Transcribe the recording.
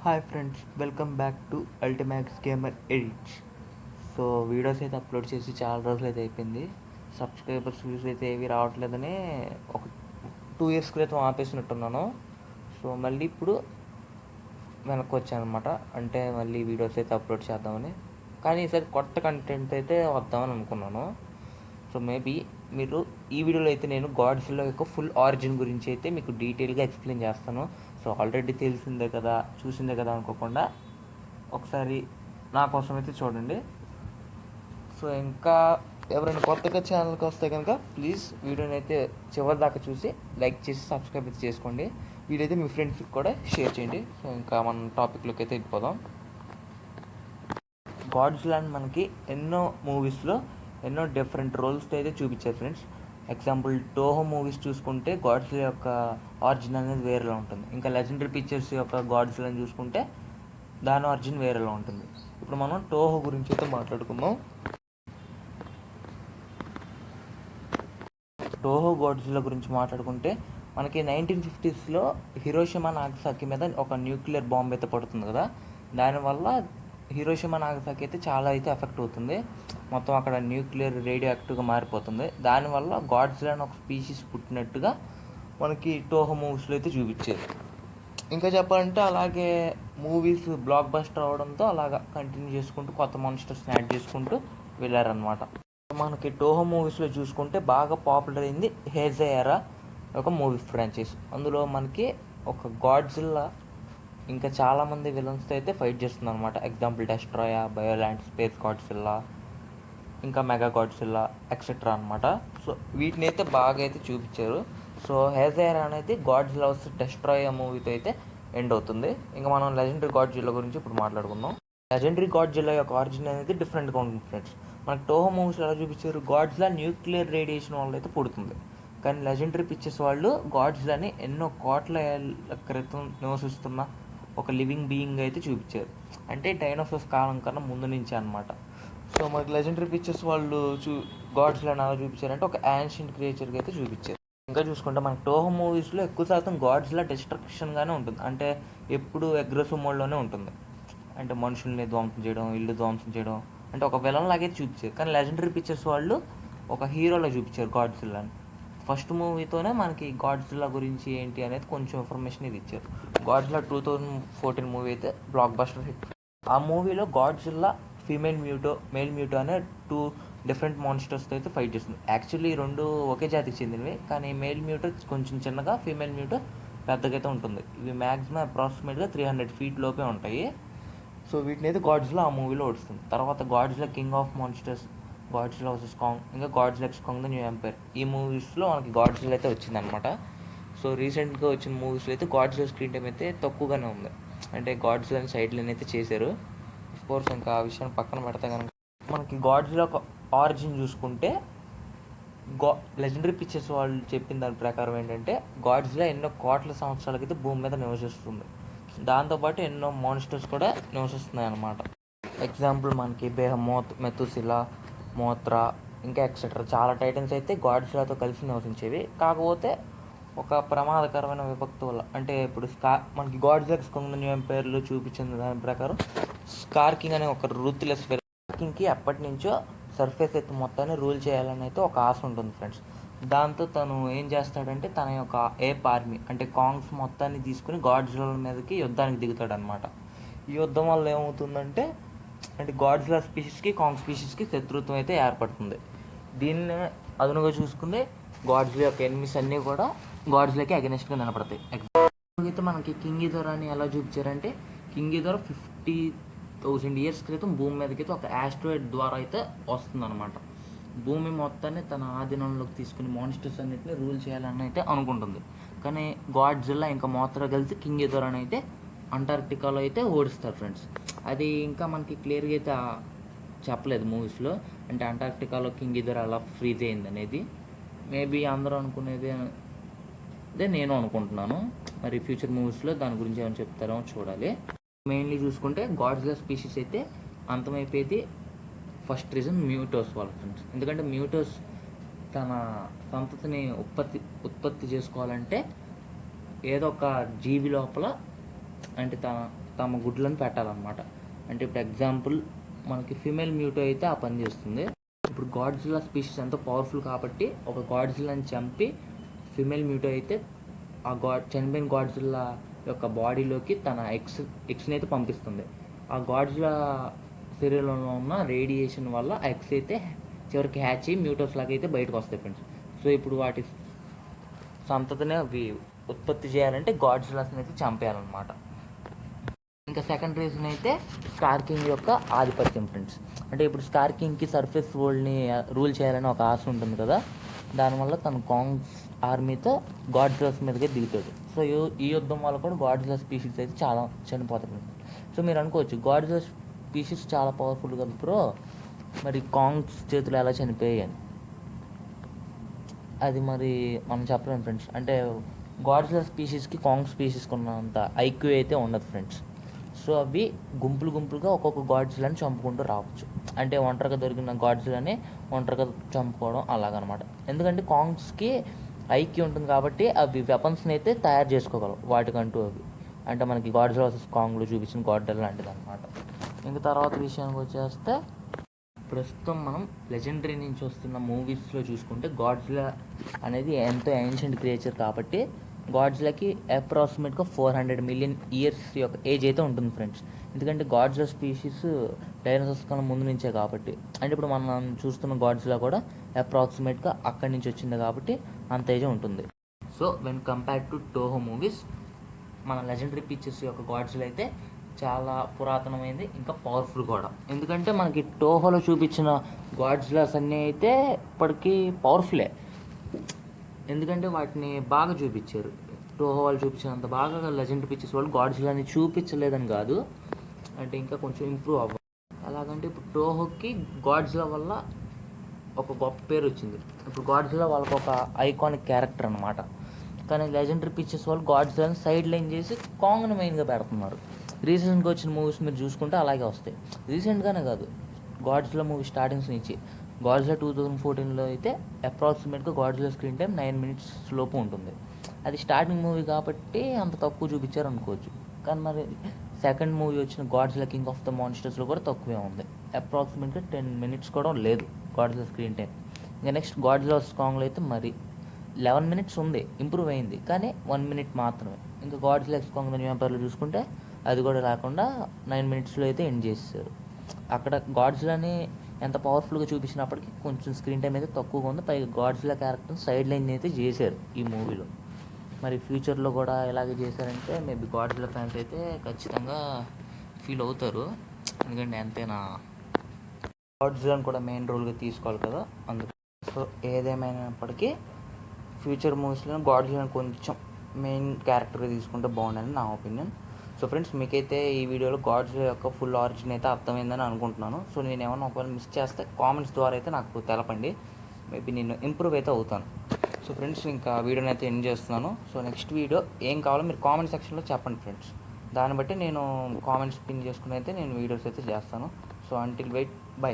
Hi friends, welcome back to Ultimax gamer edits. So videos అయితే upload చేసి చాలా రోజులు అయితే అయిపోయింది. సబ్స్క్రైబర్స్ వ్యూస్ అయితే ఏవి రావట్లేదని ఒక 2 years క్రితం ఆపేసినట్టున్నాను. సో మళ్ళీ ఇప్పుడు వెనక్కి వచ్చాను అనమాట. అంటే మళ్ళీ వీడియోస్ అయితే అప్లోడ్ చేద్దామని, కానీ ఈసారి కొత్త కంటెంట్ అయితే వద్దామని అనుకున్నాను. సో మేబీ మీరు ఈ వీడియోలో అయితే నేను గాడ్జిల్లా యొక్క ఫుల్ ఆరిజిన్ గురించి అయితే మీకు డీటెయిల్గా ఎక్స్ప్లెయిన్ చేస్తాను. సో ఆల్రెడీ తెలిసిందే కదా, చూసిందే కదా అనుకోకుండా ఒకసారి నా కోసం అయితే చూడండి. సో ఇంకా ఎవరైనా కొత్తగా ఛానల్కి వస్తే కనుక ప్లీజ్ వీడియోని అయితే చివరి దాకా చూసి లైక్ చేసి సబ్స్క్రైబ్ అయితే చేసుకోండి. వీడియో అయితే మీ ఫ్రెండ్స్కి కూడా షేర్ చేయండి. సో ఇంకా మన టాపిక్లోకి అయితే వెళ్ళిపోదాం. గాడ్జిల్లా మనకి ఎన్నో మూవీస్లో ఎన్నో డిఫరెంట్ రోల్స్తో అయితే చూపించారు ఫ్రెండ్స్. ఎగ్జాంపుల్ టోహో మూవీస్ చూసుకుంటే గాడ్జిల్లా యొక్క ఆరిజిన్ అనేది వేరేలా ఉంటుంది. ఇంకా లెజెండరీ పిక్చర్స్ యొక్క గాడ్జిల్లాని చూసుకుంటే దాని ఆరిజిన్ వేరేలా ఉంటుంది. ఇప్పుడు మనం టోహో గురించి అయితే మాట్లాడుకుందాం. టోహో గాడ్జిల్లా గురించి మాట్లాడుకుంటే మనకి 1950s హిరోషిమా నాగసాకి మీద ఒక న్యూక్లియర్ బాంబ్ అయితే పడుతుంది కదా. దానివల్ల హిరోషిమా నాగసాకి అయితే చాలా అయితే ఎఫెక్ట్ అవుతుంది. మొత్తం అక్కడ న్యూక్లియర్ రేడియో యాక్టివ్గా మారిపోతుంది. దానివల్ల గాడ్జిల్లా అని ఒక స్పీషీస్ పుట్టినట్టుగా మనకి టోహో మూవీస్లో అయితే చూపించారు. ఇంకా చెప్పాలంటే అలాగే మూవీస్ బ్లాక్ బస్టర్ అవడంతో అలాగా కంటిన్యూ చేసుకుంటూ కొత్త మాన్స్టర్స్ని యాడ్ చేసుకుంటూ వెళ్ళారనమాట. మనకి టోహో మూవీస్లో చూసుకుంటే బాగా పాపులర్ అయింది హేజయరా ఒక మూవీ ఫ్రాంచైజ్. అందులో మనకి ఒక గాడ్జిల్లా ఇంకా చాలామంది విలన్స్తో అయితే ఫైట్ చేస్తుంది అనమాట. ఎగ్జాంపుల్ డెస్ట్రాయా, బయోలాండ్, స్పేస్ గాడ్జిల్లా, ఇంకా మెగా గాడ్జిల్లా ఎక్సెట్రా అనమాట. సో వీటిని అయితే బాగా అయితే చూపించారు. సో హేజయరా అనేది గాడ్జిల్లా వర్సెస్ డెస్ట్రాయా మూవీతో అయితే ఎండ్ అవుతుంది. ఇంకా మనం లెజెండరీ గాడ్జిల్లా గురించి ఇప్పుడు మాట్లాడుకుందాం. లెజెండరీ గాడ్జిల్లా యొక్క ఆరిజిన్ అనేది డిఫరెంట్గా ఉంటుంది ఫ్రెండ్స్. మనకి టోహో మూవీస్ ఎలా చూపించారు, గాడ్జిల్లా న్యూక్లియర్ రేడియేషన్ వల్ల అయితే పుడుతుంది. కానీ లెజెండరీ పిక్చర్స్ వాళ్ళు గాడ్జిల్లాని ఎన్నో కోట్ల ఏళ్ళ క్రితం నివసిస్తున్న ఒక లివింగ్ బీయింగ్ అయితే చూపించారు. అంటే డైనోసార్స్ కాలం కన్నా ముందు నుంచి అనమాట. సో మనకి లెజెండరీ పిక్చర్స్ వాళ్ళు గాడ్జిల్లాని ఎలా చూపించారంటే ఒక యాన్షియంట్ క్రియేచర్గా అయితే చూపించారు. ఇంకా చూసుకుంటే మనకి టోహో మూవీస్లో ఎక్కువ శాతం గాడ్జిల్లా డిస్ట్రక్షన్గానే ఉంటుంది. అంటే ఎప్పుడు అగ్రెసివ్ మోడ్లోనే ఉంటుంది. అంటే మనుషుల్ని ధ్వంసం చేయడం, ఇల్లు ధ్వంసం చేయడం, అంటే ఒక విలన్ లాగైతే చూపించారు. కానీ లెజెండరీ పిక్చర్స్ వాళ్ళు ఒక హీరోలా చూపించారు గాడ్జిల్లాని. ఫస్ట్ మూవీతోనే మనకి గాడ్జిల్లా గురించి ఏంటి అనేది కొంచెం ఇన్ఫర్మేషన్ ఇది ఇచ్చారు. గాడ్జిల్లా 2014 మూవీ అయితే బ్లాక్ బస్టర్ హిట్. ఆ మూవీలో Godzilla female Mewtwo, male Mewtwo అనే 2 డిఫరెంట్ మాన్స్టర్స్తో అయితే ఫైట్ చేస్తుంది. యాక్చువల్లీ 2 ఒకే జాతికి చెందినవి, కానీ మేల్ మ్యూటో కొంచెం చిన్నగా, ఫీమేల్ మ్యూటో పెద్దగా అయితే ఉంటుంది. ఇవి మ్యాక్సిమం అప్రాక్సిమేట్గా 300 feet లోపే ఉంటాయి. సో వీటిని అయితే గాడ్జిల్లా ఆ మూవీలో ఓడుస్తుంది. తర్వాత Godzilla King of Monsters, Godzilla versus Kong, ఇంకా Godzilla x Kong the New Empire, ఈ మూవీస్లో మనకి గాడ్జిల్లా అయితే వచ్చిందనమాట. సో రీసెంట్గా వచ్చిన మూవీస్లో అయితే గాడ్జిల్లా స్క్రీన్ టైం అయితే తక్కువగానే ఉంది. అంటే గాడ్జిల్లాని సైడ్ లైన్ అయితే చేశారు. కోర్స్ ఇంకా ఆ విషయాన్ని పక్కన పెడితే కనుక మనకి గాడ్జిల్లా ఒక ఆరిజిన్ చూసుకుంటే లెజెండరీ పిక్చర్స్ వాళ్ళు చెప్పిన దాని ప్రకారం ఏంటంటే గాడ్జిల్లా ఎన్నో కోట్ల సంవత్సరాలకైతే భూమి మీద నివసిస్తుంది. దాంతోపాటు ఎన్నో మాన్స్టర్స్ కూడా నివసిస్తున్నాయి అన్నమాట. ఎగ్జాంపుల్ మనకి బెహమోత్, మెతుసిలా, మోత్రా, ఇంకా ఎక్సెట్రా చాలా టైటన్స్ అయితే గాడ్జిల్లాతో కలిసి నివసించేవి. కాకపోతే ఒక ప్రమాదకరమైన విపత్తు వల్ల, అంటే ఇప్పుడు మనకి గాడ్జిల్లా కాంగ్ న్యూ ఎంపైర్లో చూపించిన దాని ప్రకారం స్కార్ కింగ్ అనే ఒక రూత్లెస్ కింగ్కి ఎప్పటి నుంచో సర్ఫేస్ ఎత్తు మొత్తాన్ని రూల్ చేయాలని అయితే ఒక ఆశ ఉంటుంది ఫ్రెండ్స్. దాంతో తను ఏం చేస్తాడంటే తన యొక్క ఏప్ ఆర్మీ అంటే కాంగ్స్ మొత్తాన్ని తీసుకుని గాడ్జిల్లా మీదకి యుద్ధానికి దిగుతాడు అనమాట. ఈ యుద్ధం వల్ల ఏమవుతుందంటే అంటే గాడ్జిల్లా స్పీషీస్కి కాంగ్ స్పీషీస్కి శత్రుత్వం అయితే ఏర్పడుతుంది. దీన్ని అదునుగా చూసుకుని గాడ్జిల్లా యొక్క ఎనిమిస్ అన్నీ కూడా గాడ్జిల్లాకి అగెనిస్ట్గా నిలబడతాయి. అయితే మనకి కింగ్ గిదోరాని ఎలా చూపించారంటే కింగ్ గిదోరా 50,000 years క్రితం భూమి మీదకైతే ఒక ఆస్ట్రాయిడ్ ద్వారా అయితే వస్తుందన్నమాట. భూమి మొత్తాన్ని తన ఆధీనంలోకి తీసుకుని మాన్స్టర్స్ అన్నింటినీ రూల్ చేయాలని అయితే అనుకుంటుంది. కానీ గాడ్జిల్లా ఇంకా మోత్రా కలిసి కింగ్ గిదోరాని అయితే అంటార్క్టికాలో అయితే ఓడిస్తారు ఫ్రెండ్స్. అది ఇంకా మనకి క్లియర్గా అయితే చెప్పలేదు మూవీస్లో. అంటే అంటార్క్టికాలో కింగ్ గిదోరా అలా ఫ్రీజ్ అయింది అనేది మేబీ అందరూ అనుకునేది అదే నేను అనుకుంటున్నాను. మరి ఫ్యూచర్ మూవీస్లో దాని గురించి ఏమైనా చెప్తారో చూడాలి. మెయిన్లీ చూసుకుంటే గాడ్జిల్లా స్పీషీస్ అయితే అంతమైపోయేది ఫస్ట్ రీజన్ మ్యూటోస్ వాళ్ళ ఫ్రెండ్స్. ఎందుకంటే మ్యూటోస్ తన సంతతిని ఉత్పత్తి చేసుకోవాలంటే ఏదో ఒక జీవి లోపల, అంటే తమ గుడ్లను పెట్టాలన్నమాట. అంటే ఇప్పుడు ఎగ్జాంపుల్ మనకి ఫీమేల్ మ్యూటో అయితే ఆ పని చేస్తుంది. ఇప్పుడు గాడ్జిల్లా స్పీషీస్ ఎంతో పవర్ఫుల్ కాబట్టి ఒక గాడ్జిల్లాని చంపి ఫీమేల్ మ్యూటో అయితే ఆ చనిపోయిన గాడ్జిల్లా యొక్క బాడీలోకి తన ఎగ్స్ని అయితే పంపిస్తుంది. ఆ గాడ్జిల్లా శరీరంలో ఉన్న రేడియేషన్ వల్ల ఆ ఎగ్స్ అయితే చివరికి హ్యాచ్ అయ్యి మ్యూటోస్ లాగా అయితే బయటకు వస్తాయి ఫ్రెండ్స్. సో ఇప్పుడు వాటి సంతతిని అవి ఉత్పత్తి చేయాలంటే గాడ్జిల్లాస్ని అయితే చంపేయాలన్నమాట. ఇంకా సెకండ్ రీజన్ అయితే స్టార్ కింగ్ యొక్క ఆధిపత్యం ఫ్రెండ్స్. అంటే ఇప్పుడు స్టార్ కింగ్కి సర్ఫేస్ వరల్డ్ని రూల్ చేయాలని ఒక ఆశ ఉంటుంది కదా, దానివల్ల తను కాంగ్స్ ఆర్మీతో గాడ్జిల్లాస్ మీదకే దిగుతాడు. సో ఈ యుద్ధం వల్ల కూడా గాడ్జిల్లా స్పీషీస్ అయితే చాలా చనిపోతాయి. సో మీరు అనుకోవచ్చు గాడ్జిల్లా స్పీషీస్ చాలా పవర్ఫుల్ కదా బ్రో, మరి కాంగ్స్ చేతులు ఎలా చనిపోయాయి అని. అది మరి మనం చెప్పలేం ఫ్రెండ్స్. అంటే గాడ్జిల్లా స్పీషీస్కి కాంగ్ స్పీషీస్కి ఉన్నంత ఐక్యూ అయితే ఉండదు ఫ్రెండ్స్. సో అవి గుంపులుగా ఒక్కొక్క గాడ్జిల్లాని చంపుకుంటూ రావచ్చు. అంటే ఒంటరిగా దొరికిన గాడ్జిల్లాని ఒంటరిగా చంపుకోవడం అలాగనమాట. ఎందుకంటే కాంగ్స్కి ఐక్యూ ఉంటుంది కాబట్టి అవి వెపన్స్ని అయితే తయారు చేసుకోగలవు వాటికంటూ అవి. అంటే మనకి గాడ్జిల్లా వర్సెస్ కాంగ్లో చూపించిన గాడ్జిల్లా లాంటిది అనమాట. ఇంకా తర్వాత విషయానికి వచ్చేస్తే ప్రస్తుతం మనం లెజెండరీ నుంచి వస్తున్న మూవీస్లో చూసుకుంటే గాడ్జిల్లా అనేది ఎంతో ఏన్షియంట్ క్రియేచర్ కాబట్టి గాడ్జిల్లాకి అప్రాక్సిమేట్గా 400 మిలియన్ ఇయర్స్ యొక్క ఏజ్ అయితే ఉంటుంది ఫ్రెండ్స్. ఎందుకంటే గాడ్జిల్లా స్పీషీస్ డైనోసార్స్ కన్నా ముందు నుంచే కాబట్టి. అంటే ఇప్పుడు మనం చూస్తున్న గాడ్జిల్లా కూడా అప్రాక్సిమేట్గా అక్కడి నుంచి వచ్చింది కాబట్టి అంత ఏజ్ ఉంటుంది. So when compared to Toho movies మన లెజెండరీ పిక్చర్స్ యొక్క గాడ్జిల్లా అయితే చాలా పురాతనమైంది, ఇంకా పవర్ఫుల్ కూడా. ఎందుకంటే మనకి టోహోలో చూపించిన గాడ్జిల్లాస్ అన్నీ అయితే ఇప్పటికీ పవర్ఫుల్లే. ఎందుకంటే వాటిని బాగా చూపించారు. టోహో వాళ్ళు చూపించినంత బాగా లెజెండరీ పిక్చర్స్ వాళ్ళు గాడ్జిల్లాని చూపించలేదని కాదు, అంటే ఇంకా కొంచెం ఇంప్రూవ్ అవ్వాలి. అలాగంటే ఇప్పుడు టోహోకి గాడ్జిల్లా వల్ల ఒక గొప్ప పేరు వచ్చింది. ఇప్పుడు గాడ్జిల్లా వాళ్ళకి ఒక ఐకానిక్ క్యారెక్టర్ అనమాట. కానీ లెజెండరీ పిక్చర్స్ వాళ్ళు గాడ్జిల్లాని సైడ్ లైన్ చేసి కాంగ్ని మెయిన్గా పెడుతున్నారు. రీసెంట్గా వచ్చిన మూవీస్ మీరు చూసుకుంటే అలాగే వస్తాయి. రీసెంట్గానే కాదు, గాడ్జిల్లా మూవీ స్టార్టింగ్స్ నుంచి గాడ్జిల్లా 2014లో అయితే అప్రాక్సిమేట్గా గాడ్జిల్లా స్క్రీన్ టైం 9 minutes లోపు ఉంటుంది. అది స్టార్టింగ్ మూవీ కాబట్టి అంత తక్కువ చూపించారు అనుకోవచ్చు. కానీ మరి సెకండ్ మూవీ వచ్చిన గాడ్జిల్లా కింగ్ ఆఫ్ ద మాన్స్టర్స్లో కూడా తక్కువే ఉంది. అప్రాక్సిమేట్గా 10 minutes కూడా లేదు గాడ్జిల్లా స్క్రీన్ టైం. ఇంకా నెక్స్ట్ గాడ్జిల్లా కాంగ్లో అయితే మరి 11 minutes ఉంది, ఇంప్రూవ్ అయింది, కానీ 1 minute మాత్రమే. ఇంకా గాడ్జిల్లా కాంగ్ ద న్యూ ఎంపైర్లో చూసుకుంటే అది కూడా లేకుండా 9 minutesలో అయితే ఎండ్ చేశారు. అక్కడ గాడ్జిల్లాని ఎంత పవర్ఫుల్గా చూపించినప్పటికీ కొంచెం స్క్రీన్ టైం అయితే తక్కువగా ఉంది. పైగా గాడ్జిల్లా క్యారెక్టర్ని సైడ్ లైన్ అయితే చేశారు ఈ మూవీలో. మరి ఫ్యూచర్లో కూడా ఇలాగే చేశారంటే మేబీ గాడ్జిల్లా ఫ్యాన్స్ అయితే ఖచ్చితంగా ఫీల్ అవుతారు. ఎందుకంటే ఎంతైనా గాడ్జిల్లాని కూడా మెయిన్ రోల్గా తీసుకోవాలి కదా, అందుకు. సో ఏదేమైనప్పటికీ ఫ్యూచర్ మూవీస్లో గాడ్జిల్లాని కొంచెం మెయిన్ క్యారెక్టర్గా తీసుకుంటే బాగుండని నా ఒపీనియన్. సో ఫ్రెండ్స్, మీకైతే ఈ వీడియోలో గాడ్జిల్లా యొక్క ఫుల్ ఆరిజిన్ అయితే అర్థమైందని అనుకుంటున్నాను. సో నేను ఏమన్నా ఒకవేళ మిస్ చేస్తే కామెంట్స్ ద్వారా అయితే నాకు తెలపండి, మేబీ నేను ఇంప్రూవ్ అయితే అవుతాను. సో ఫ్రెండ్స్, ఇంకా వీడియోని అయితే ఎండ్ చేస్తున్నాను. సో నెక్స్ట్ వీడియో ఏం కావాలో మీరు కామెంట్ సెక్షన్లో చెప్పండి ఫ్రెండ్స్. దాన్ని బట్టి నేను కామెంట్స్ పిన్ చేసుకుని అయితే నేను వీడియోస్ అయితే చేస్తాను. So until wait, by.